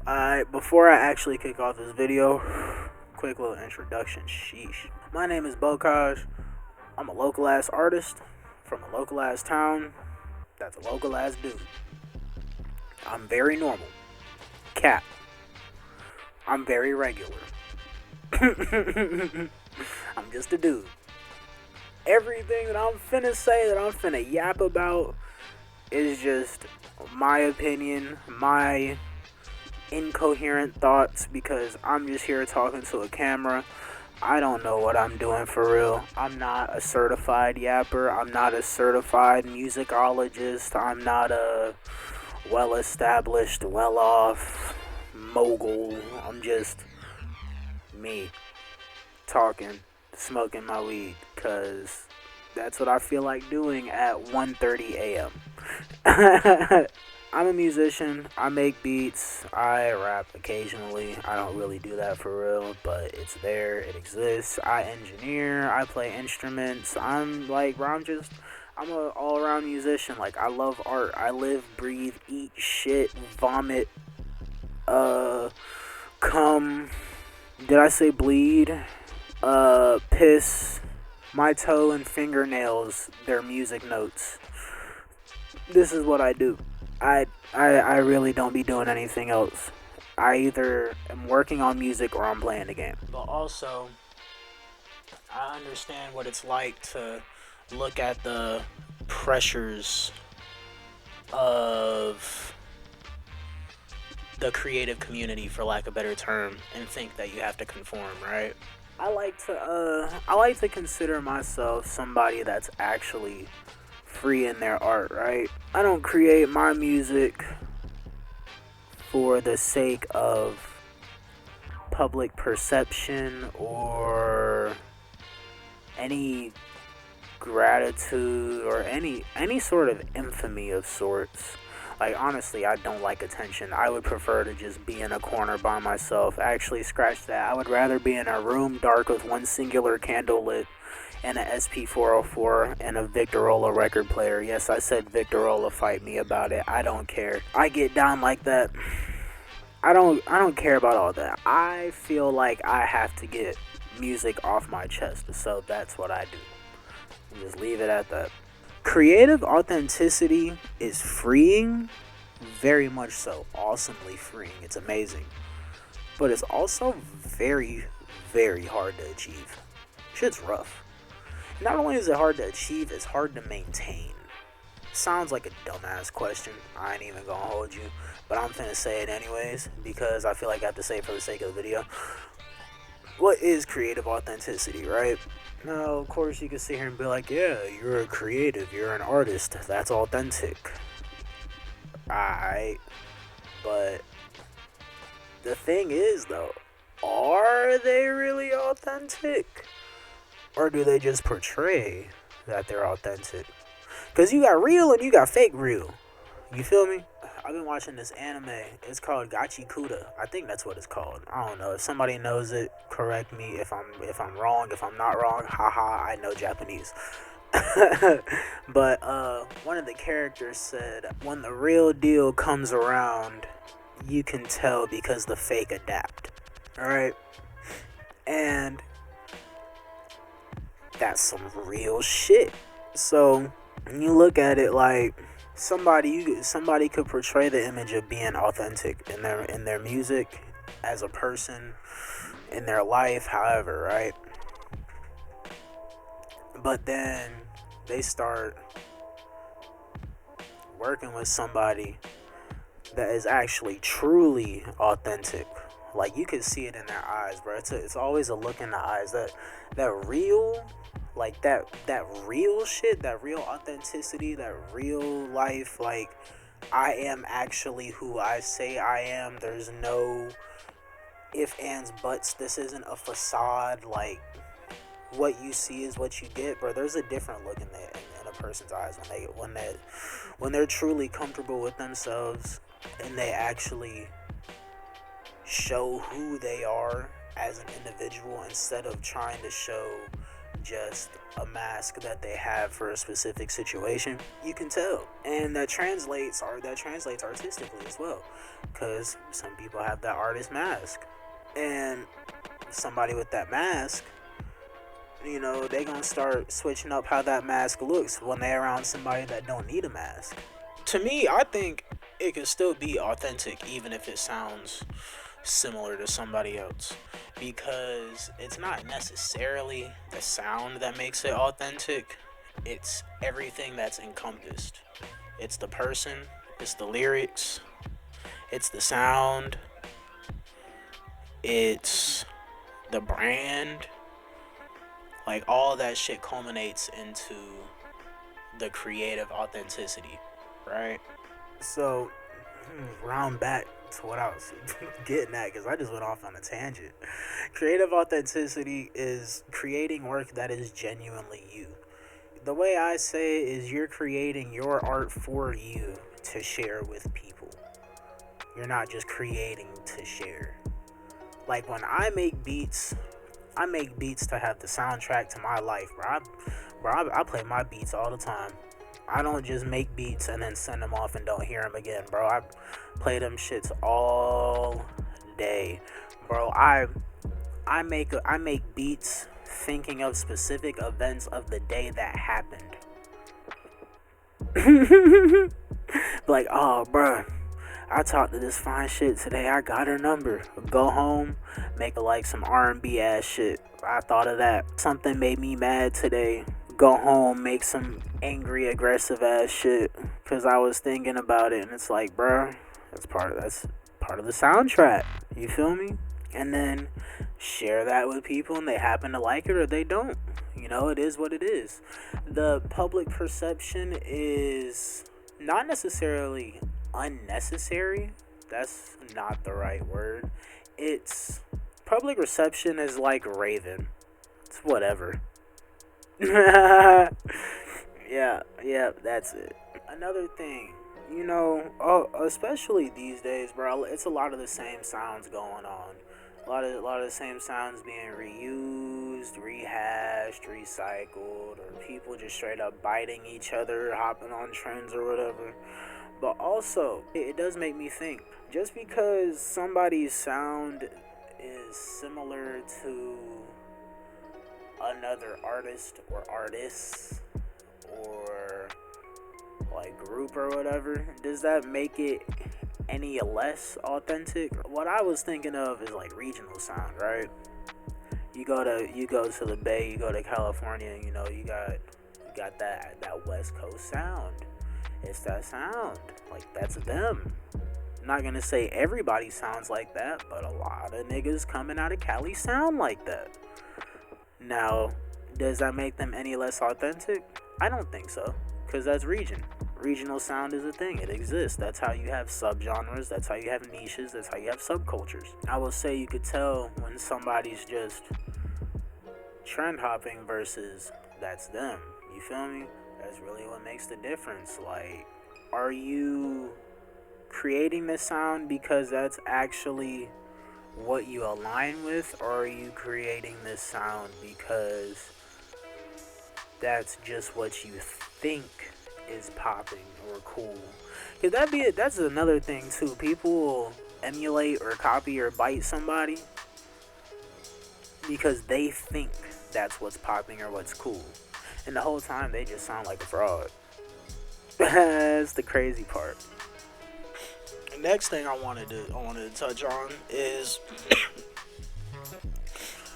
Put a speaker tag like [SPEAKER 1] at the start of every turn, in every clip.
[SPEAKER 1] Alright, before I actually kick off this video, quick little introduction. Sheesh. My name is Bokaj. I'm a local ass artist from a local ass town that's a local ass dude. I'm very normal. Cap. I'm very regular. I'm just a dude. Everything that I'm finna say, that I'm finna yap about, is just my opinion, my incoherent thoughts, because I'm just here talking to a camera. I don't know what I'm doing for real. I'm not a certified yapper. I'm not a certified musicologist. I'm not a well-established, well-off mogul. I'm just me talking, smoking my weed, because that's what I feel like doing at 1:30 a.m. I'm a musician. I make beats. I rap occasionally. I don't really do that for real, but it's there. It exists. I engineer. I play instruments. I'm an all-around musician. Like, I love art. I live, breathe, eat, shit, vomit, come. Did I say bleed? Piss. My toe and fingernails, they're music notes. This is what I do. I really don't be doing anything else. I either am working on music or I'm playing the game. But also, I understand what it's like to look at the pressures of the creative community, for lack of a better term, and think that you have to conform, right? I like to consider myself somebody that's actually free in their art, right? I don't create my music for the sake of public perception or any gratitude or any sort of infamy of sorts. Like, honestly, I don't like attention. I would prefer to just be in a corner by myself. Actually, scratch that. I would rather be in a room dark with one singular candle lit and an SP404 and a Victorola record player. Yes, I said Victorola, fight me about it. I don't care. I get down like that. I don't care about all that. I feel like I have to get music off my chest, so that's what I do. Just leave it at that. Creative authenticity is freeing, very much so, awesomely freeing. It's amazing. But it's also very, very hard to achieve. Shit's rough. Not only is it hard to achieve, it's hard to maintain. Sounds like a dumbass question. I ain't even gonna hold you. But I'm finna say it anyways, because I feel like I have to say it for the sake of the video. What is creative authenticity, right? Now, of course, you can sit here and be like, yeah, you're a creative, you're an artist, that's authentic. Alright. But the thing is, though, are they really authentic? Or do they just portray that they're authentic? Because you got real and you got fake real. You feel me? I've been watching this anime. It's called Gachi Kuda. I think that's what it's called. I don't know. If somebody knows it, correct me if I'm wrong. If I'm not wrong, haha, I know Japanese. But one of the characters said, when the real deal comes around, you can tell because the fake adapt. Alright? And that's some real shit. So you look at it like somebody could portray the image of being authentic in their music, as a person, in their life, however, right? But then they start working with somebody that is actually truly authentic. Like, you can see it in their eyes, bro. It's always a look in the eyes. That real, like that real shit, that real authenticity, that real life, like, I am actually who I say I am. There's no if, ands, buts. This isn't a facade. Like, what you see is what you get, bro. There's a different look in a person's eyes when they're truly comfortable with themselves and they actually show who they are as an individual instead of trying to show just a mask that they have for a specific situation, you can tell. And that translates artistically as well, because some people have that artist mask, and somebody with that mask, they gonna start switching up how that mask looks when they're around somebody that don't need a mask. To me, I think it can still be authentic even if it sounds similar to somebody else, because it's not necessarily the sound that makes it authentic, it's everything that's encompassed. It's the person, it's the lyrics, it's the sound, it's the brand. Like, all that shit culminates into the creative authenticity, right? So, round back to what I was getting at, because I just went off on a tangent. Creative authenticity is creating work that is genuinely you. The way I say it is, you're creating your art for you to share with people. You're not just creating to share. Like, when I make beats to have the soundtrack to my life, bro. I play my beats all the time. I don't just make beats and then send them off and don't hear them again, bro. I play them shits all day, bro. I make beats thinking of specific events of the day that happened. Like, oh, bro, I talked to this fine shit today. I got her number. Go home, make some R&B ass shit. I thought of that. Something made me mad today. Go home, make some angry, aggressive ass shit, because I was thinking about it. And it's like, bro, that's part of the soundtrack. You feel me? And then share that with people, and they happen to like it or they don't. It is what it is. The public perception is not necessarily unnecessary. That's not the right word. It's public reception is like Raven. It's whatever. yeah, that's it. Another thing, especially these days, bro, it's a lot of the same sounds going on. A lot of the same sounds being reused, rehashed, recycled, or people just straight up biting each other, hopping on trends or whatever. But also, it does make me think, just because somebody's sound is similar to another artist or artists or group or whatever, does that make it any less authentic? What I was thinking of is regional sound, right? You go to the Bay, you go to California, you got that West Coast sound. It's that sound. That's them. I'm not gonna say everybody sounds like that, but a lot of niggas coming out of Cali sound like that. Now, does that make them any less authentic? I don't think so, because that's region. Regional sound is a thing. It exists. That's how you have subgenres. That's how you have niches. That's how you have subcultures. I will say you could tell when somebody's just trend hopping versus that's them. You feel me? That's really what makes the difference. Are you creating this sound because that's actually what you align with, or are you creating this sound because that's just what you think is popping or cool? Because that's another thing too. People will emulate or copy or bite somebody because they think that's what's popping or what's cool, and the whole time they just sound like a fraud. That's the crazy part. The next thing I wanted to touch on is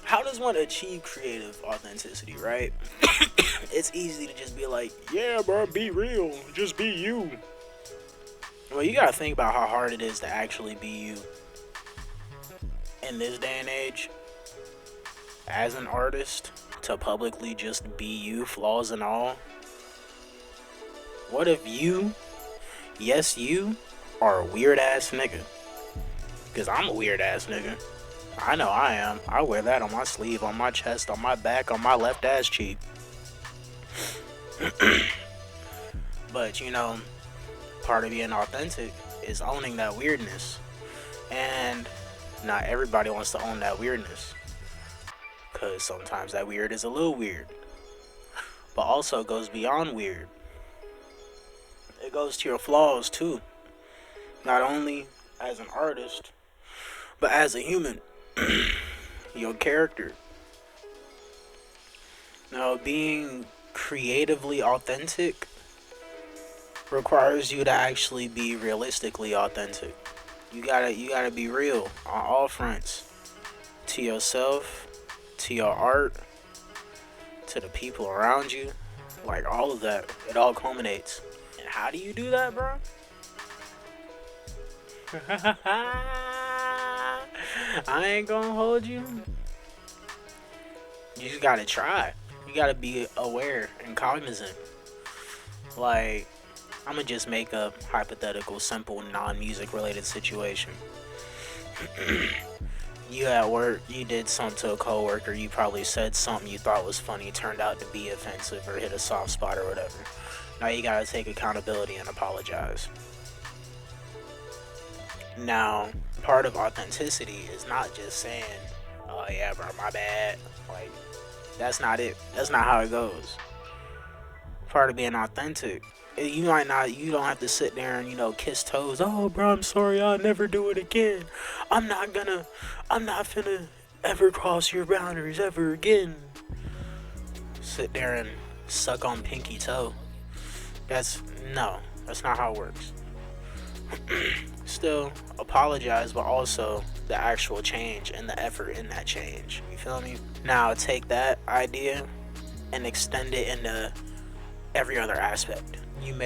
[SPEAKER 1] how does one achieve creative authenticity, right? It's easy to just be like, yeah, bro, be real, just be you. Well, you gotta think about how hard it is to actually be you in this day and age. As an artist, to publicly just be you, flaws and all. What if you, yes you, are a weird ass nigga? Because I'm a weird ass nigga. I know I am. I wear that on my sleeve, on my chest, on my back, on my left ass cheek. But part of being authentic is owning that weirdness. And not everybody wants to own that weirdness, because sometimes that weird is a little weird. but also goes beyond weird. It goes to your flaws too, not only as an artist, but as a human. Your character. Now, being creatively authentic requires you to actually be realistically authentic. You gotta be real on all fronts. To yourself, to your art, to the people around you. Like all of that. It all culminates. And how do you do that, bro? I ain't gonna hold you. You just gotta try. You gotta be aware and cognizant. Like, I'm gonna just make a hypothetical, simple, non-music related situation. You at work, you did something to a coworker, you probably said something you thought was funny, turned out to be offensive or hit a soft spot or whatever. Now you gotta take accountability and apologize. Now, part of authenticity is not just saying, "Oh yeah, bro, my bad." Like, that's not it. That's not how it goes. Part of being authentic, you might not. You don't have to sit there and kiss toes. "Oh, bro, I'm sorry. I'll never do it again. I'm not gonna. I'm not finna ever cross your boundaries ever again." Sit there and suck on pinky toe. That's no. That's not how it works. Still apologize, but also the actual change and the effort in that change. You feel me? Now take that idea and extend it into every other aspect. I'm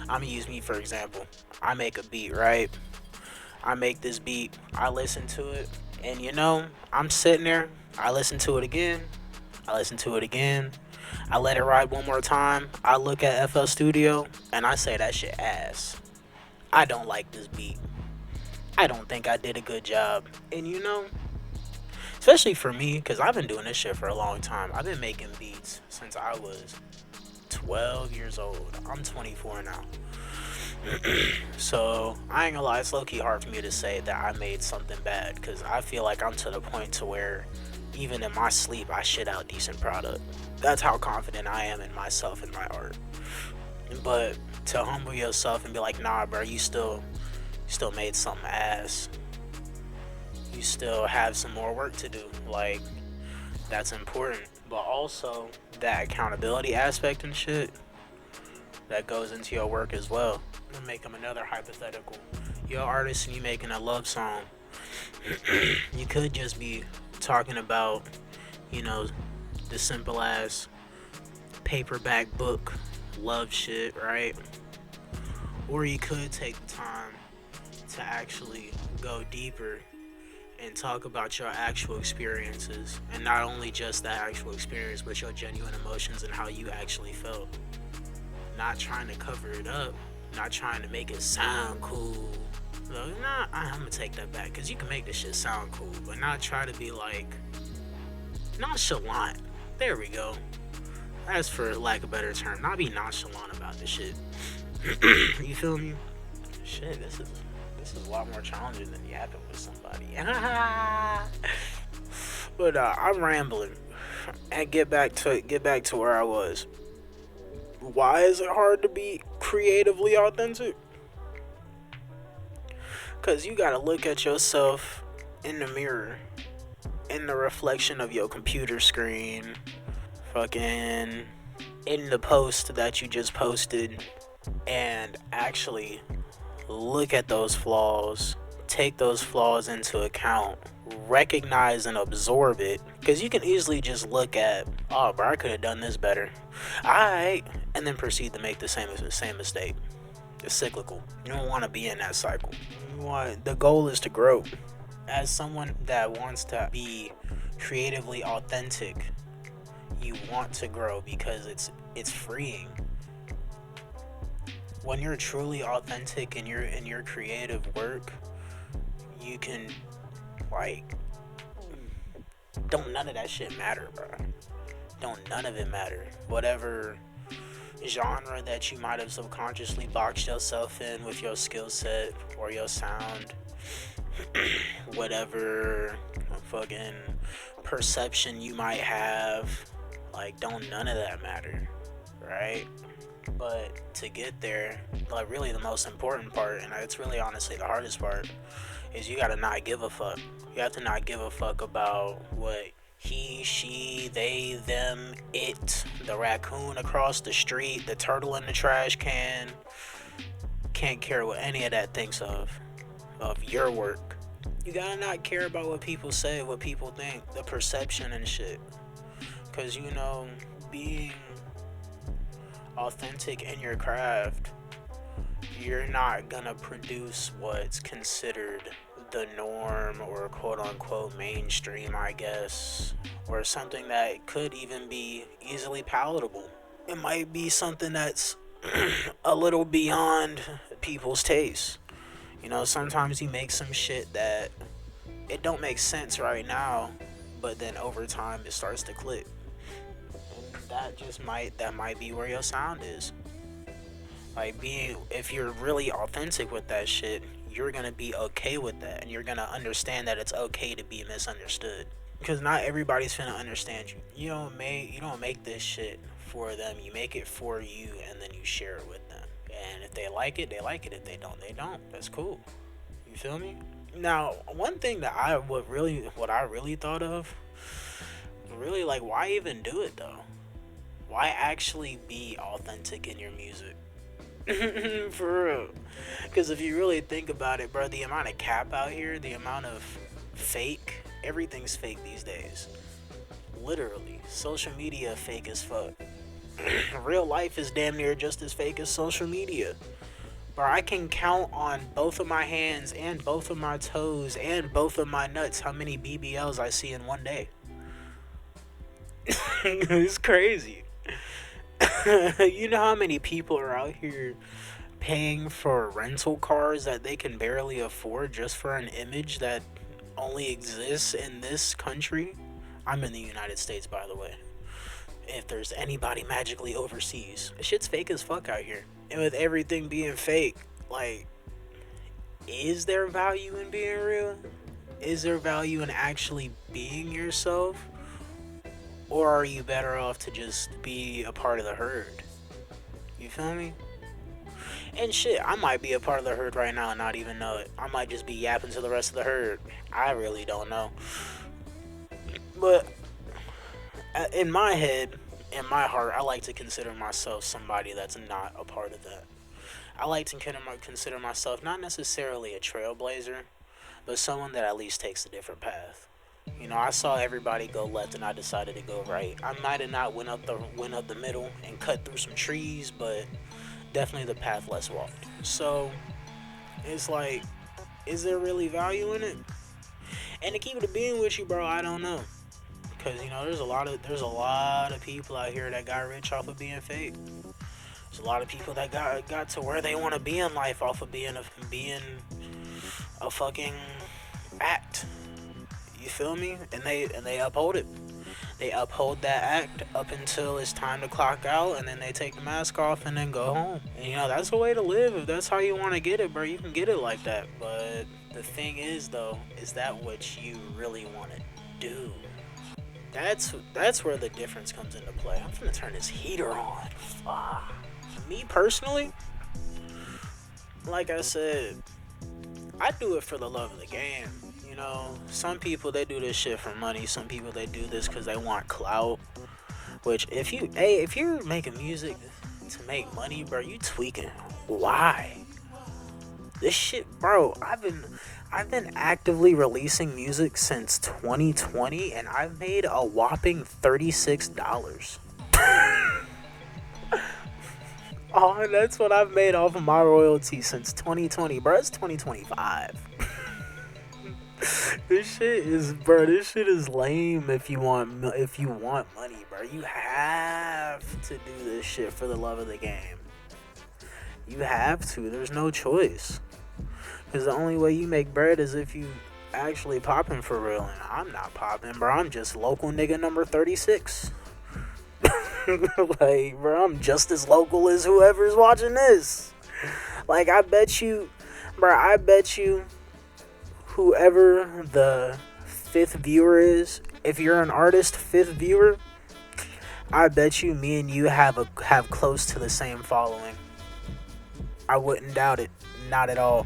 [SPEAKER 1] gonna use me for example. I make a beat, right? I make this beat, I listen to it, and I'm sitting there, I listen to it again, I listen to it again, I let it ride one more time, I look at FL Studio, and I say that shit ass. I don't like this beat. I don't think I did a good job. And especially for me, because I've been doing this shit for a long time. I've been making beats since I was 12 years old. I'm 24 now. So I ain't gonna lie, it's low-key hard for me to say that I made something bad, because I feel like I'm to the point to where even in my sleep I shit out decent product. That's how confident I am in myself and my art. But to humble yourself and be like, "Nah, bro, you still made something ass. You still have some more work to do." Like, that's important. But also that accountability aspect and shit that goes into your work as well. I'm gonna make them another hypothetical. You're an artist and you making a love song. You could just be talking about, the simple ass paperback book love shit, right? Or you could take the time to actually go deeper and talk about your actual experiences, and not only just that actual experience, but your genuine emotions and how you actually felt. Not trying to cover it up, not trying to make it sound cool. I'm gonna take that back, because you can make this shit sound cool, but not try to be like nonchalant. There we go. As for lack of a better term, not be nonchalant about this shit. You feel me? Shit, this is a lot more challenging than yapping with somebody. But I'm rambling. And get back to where I was. Why is it hard to be creatively authentic? Because you gotta look at yourself in the mirror, in the reflection of your computer screen, fucking in the post that you just posted, and actually look at those flaws, take those flaws into account, recognize and absorb it. Because you can easily just look at, "Oh, bro, I could have done this better. Alright," and then proceed to make the same mistake. It's cyclical. You don't want to be in that cycle. The goal is to grow. As someone that wants to be creatively authentic, you want to grow because it's freeing. When you're truly authentic in your creative work, you can, like, don't none of that shit matter, bro. Don't none of it matter. Whatever genre that you might have subconsciously boxed yourself in with your skill set or your sound, whatever fucking perception you might have, Like, don't none of that matter, right? But to get there, like, really the most important part, and it's really honestly the hardest part, is you gotta not give a fuck. You have to not give a fuck about what he, she, they, them, it, the raccoon across the street, the turtle in the trash can. Can't care what any of that thinks of your work. You gotta not care about what people say, what people think, the perception and shit. Cause being authentic in your craft, you're not gonna produce what's considered the norm or quote unquote mainstream, I guess, or something that could even be easily palatable. It might be something that's a little beyond people's taste. Sometimes you make some shit that it don't make sense right now, but then over time it starts to click. And that might be where your sound is. Like, if you're really authentic with that shit, you're gonna be okay with that, and you're gonna understand that it's okay to be misunderstood. Because not everybody's finna understand you. You don't make this shit for them. You make it for you, and then you share it with them. And if they like it, they like it. If they don't, they don't. That's cool. You feel me? Now, one thing that what I really thought of, really, like, why even do it though? Why actually be authentic in your music? For real. Because if you really think about it, bro, the amount of cap out here, the amount of fake, everything's fake these days. Literally. Social media fake as fuck. Real life is damn near just as fake as social media. Bro, I can count on both of my hands and both of my toes and both of my nuts how many BBLs I see in one day. It's crazy. You know how many people are out here paying for rental cars that they can barely afford just for an image that only exists in this country? I'm in the United States, by the way. If there's anybody magically overseas, shit's fake as fuck out here. And with everything being fake, like, is there value in being real? Is there value in actually being yourself? Or are you better off to just be a part of the herd? You feel me? And shit, I might be a part of the herd right now and not even know it. I might just be yapping to the rest of the herd. I really don't know. But in my head, in my heart, I like to consider myself somebody that's not a part of that. I like to consider myself not necessarily a trailblazer, but someone that at least takes a different path. I saw everybody go left and I decided to go right. I might have not went up the middle and cut through some trees, but definitely the path less walked. So it's like, is there really value in it? And to keep it a being with you, bro, I don't know. Cause there's a lot of people out here that got rich off of being fake. There's a lot of people that got to where they want to be in life off of being a fucking act. You feel me? And they uphold it. They uphold that act up until it's time to clock out, and then they take the mask off and then go home. And that's the way to live. If that's how you want to get it, bro, you can get it like that. But the thing is, though, is that what you really want to do? That's where the difference comes into play. I'm gonna turn this heater on. Fuck. Me personally, like I said, I do it for the love of the game. Some people, they do this shit for money. Some people, they do this because they want clout. Which, if you're making music to make money, bro, you tweaking. Why? This shit, bro, I've been actively releasing music since 2020, and I've made a whopping $36. Oh, that's what I've made off of my royalties since 2020, bro. It's 2025. This shit is lame if you want money, bro. You have to do this shit for the love of the game. You have to. There's no choice. Because the only way you make bread is if you actually popping for real. And I'm not popping, bro. I'm just local nigga number 36. Like, bro, I'm just as local as whoever's watching this. Like, I bet you whoever the 5th viewer is, if you're an artist, 5th viewer, I bet you me and you have close to the same following. I wouldn't doubt it. Not at all.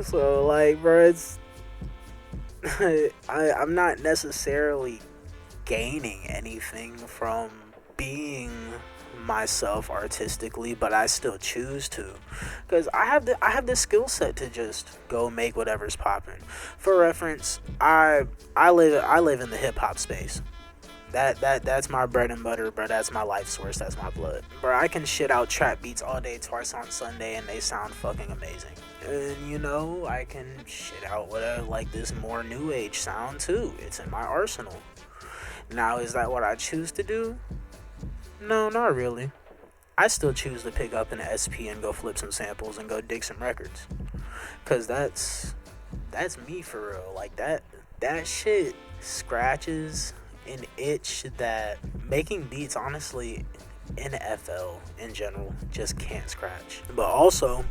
[SPEAKER 1] So like, bro, it's I'm not necessarily gaining anything from being myself artistically, but I still choose to, because I have the skill set to just go make whatever's popping. For reference, I live in the hip hop space. That's my bread and butter, bro. That's my life source. That's my blood, bro. I can shit out trap beats all day, twice on Sunday, and they sound fucking amazing. And you know, I can shit out whatever, like this more new age sound too. It's in my arsenal. Now, is that what I choose to do? No, not really. I still choose to pick up an SP and go flip some samples and go dig some records, cause that's me for real. Like that shit scratches an itch that making beats, honestly, in FL in general, just can't scratch. But also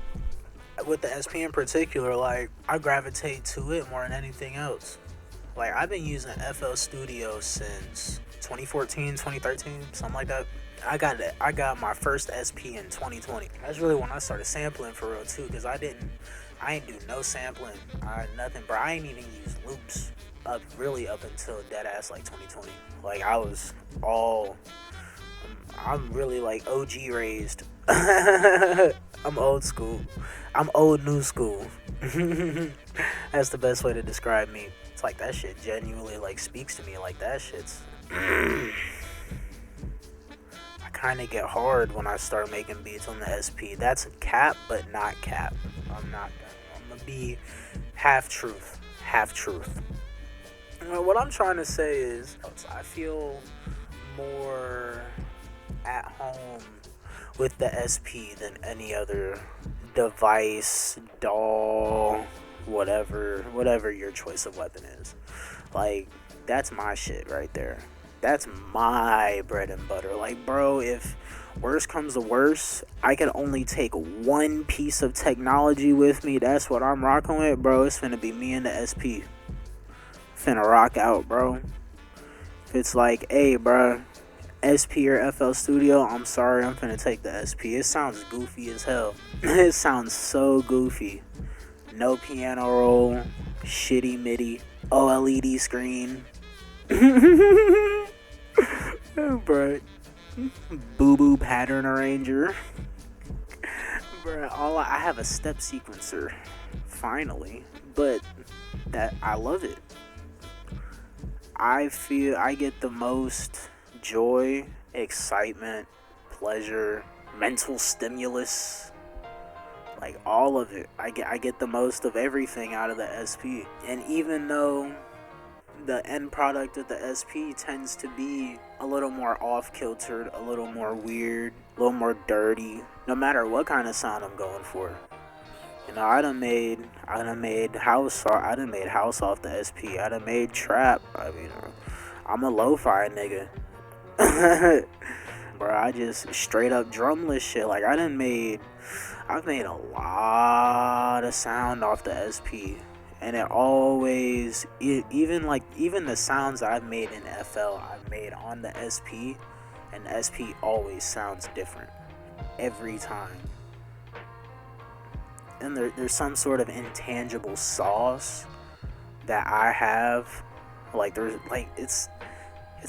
[SPEAKER 1] with the SP in particular, like I gravitate to it more than anything else. Like I've been using FL Studio since 2014, 2013, something like that. I got my first SP in 2020. That's really when I started sampling for real too, cause I ain't do no sampling, nothing, bro. I ain't even use loops up until dead ass like 2020. Like I'm really like OG raised. I'm old school. I'm old new school. That's the best way to describe me. It's like that shit genuinely like speaks to me. Like that shit's I kind of get hard when I start making beats on the SP. That's cap, but not cap. I'm gonna be half truth. What I'm trying to say is, I feel more at home with the SP than any other device, DAW, whatever your choice of weapon is. Like, that's my shit right there. That's my bread and butter. Like, bro, if worse comes to worse, I can only take one piece of technology with me. That's what I'm rocking with, bro. It's finna be me and the SP. Finna rock out, bro. If it's like, hey, bro, SP or FL Studio, I'm sorry, I'm finna take the SP. It sounds goofy as hell. It sounds so goofy. No piano roll, shitty MIDI, OLED screen. Bro, boo-boo pattern arranger. Bro, I have a step sequencer, finally, but that I love it. I feel I get the most joy, excitement, pleasure, mental stimulus, like all of it. I get the most of everything out of the SP. And even though the end product of the SP tends to be a little more off-kiltered, a little more weird, a little more dirty, no matter what kind of sound I'm going for. You know, I done made house off the SP. I done made trap. I mean, I'm a lo-fi nigga. Bro, I just straight up drumless shit. Like I've made a lot of sound off the SP. And it always, even the sounds I've made in FL, I've made on the SP, and the SP always sounds different every time. And there's some sort of intangible sauce that I have. Like there's like it's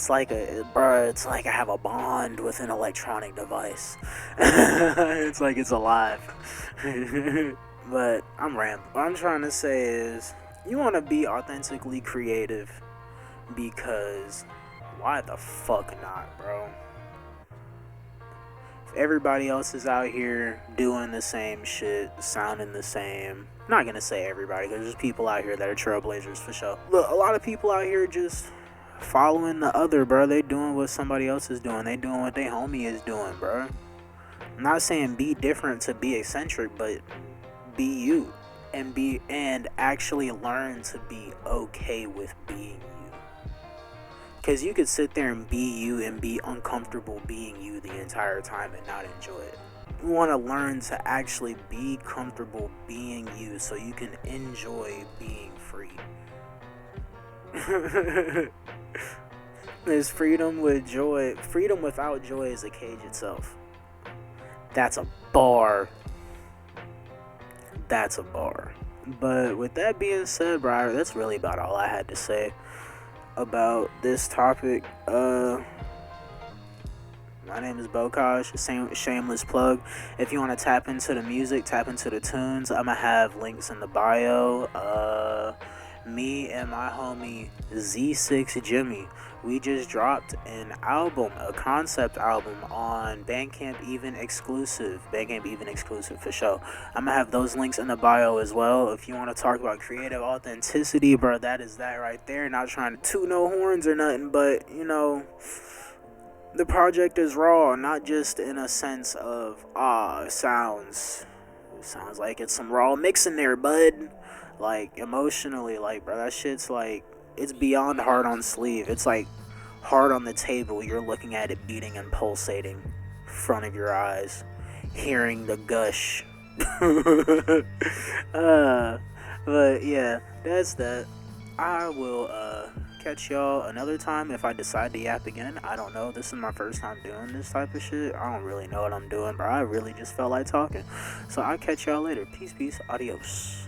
[SPEAKER 1] like it's like I have a bond with an electronic device. It's like it's alive. But I'm rambling. What I'm trying to say is, you want to be authentically creative, because why the fuck not, bro? If everybody else is out here doing the same shit, sounding the same, I'm not gonna say everybody, because there's people out here that are trailblazers for sure. Look, a lot of people out here just following the other, bro. They doing what somebody else is doing. They doing what they homie is doing, bro. I'm not saying be different to be eccentric, but be you, and actually learn to be okay with being you. Because you could sit there and be you and be uncomfortable being you the entire time and not enjoy it. You want to learn to actually be comfortable being you so you can enjoy being free. There's freedom with joy. Freedom without joy is a cage itself. That's a bar. That's a bar. But with that being said, bro, that's really about all I had to say about this topic. My name is Bokaj. Shameless plug. If you want to tap into the music, tap into the tunes, I'm gonna have links in the bio. Me and my homie Z6 Jimmy, we just dropped an album, a concept album on Bandcamp Even exclusive. Bandcamp Even exclusive for sure. I'm gonna have those links in the bio as well. If you want to talk about creative authenticity, bro, that is that right there. Not trying to toot no horns or nothing, but you know, the project is raw, not just in a sense of sounds like it's some raw mix in there, bud. Like emotionally, like bro, that shit's like it's beyond hard on sleeve. It's like hard on the table. You're looking at it beating and pulsating in front of your eyes, hearing the gush. But yeah, that's that. I will catch y'all another time if I decide to yap again. I don't know. This is my first time doing this type of shit. I don't really know what I'm doing, but I really just felt like talking. So I'll catch y'all later. Peace, adios.